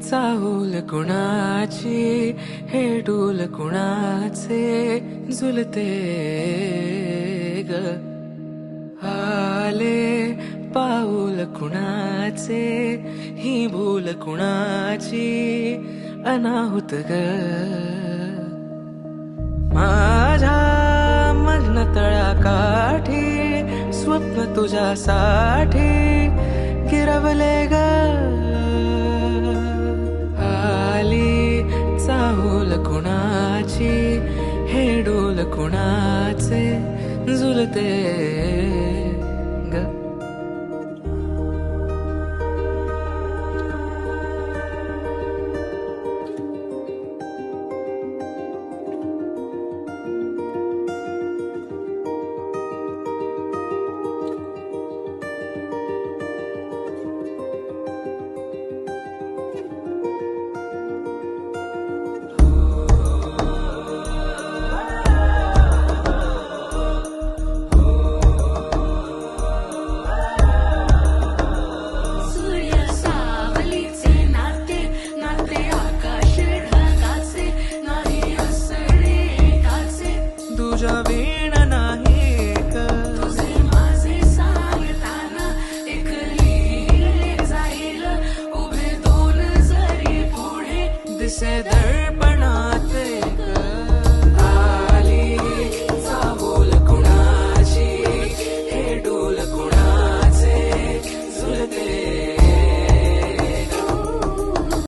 चाहूल कुणाची हे डूल कुणाचे झुलते ग आले पाऊल कुणाचे ही भूल कुणाची अनाहुत ग माझ्या मग्न तळाकाठी स्वप्न तुझ्यासाठी गिरवले ग आली चाहूल कुणाची हे डोल कुणाचे झुलते ग तुझ्या वीण नाही तुझे माझे सांगताना एक लिहिले जाईल उभे दोन जरी पुढे दिसे दर्पण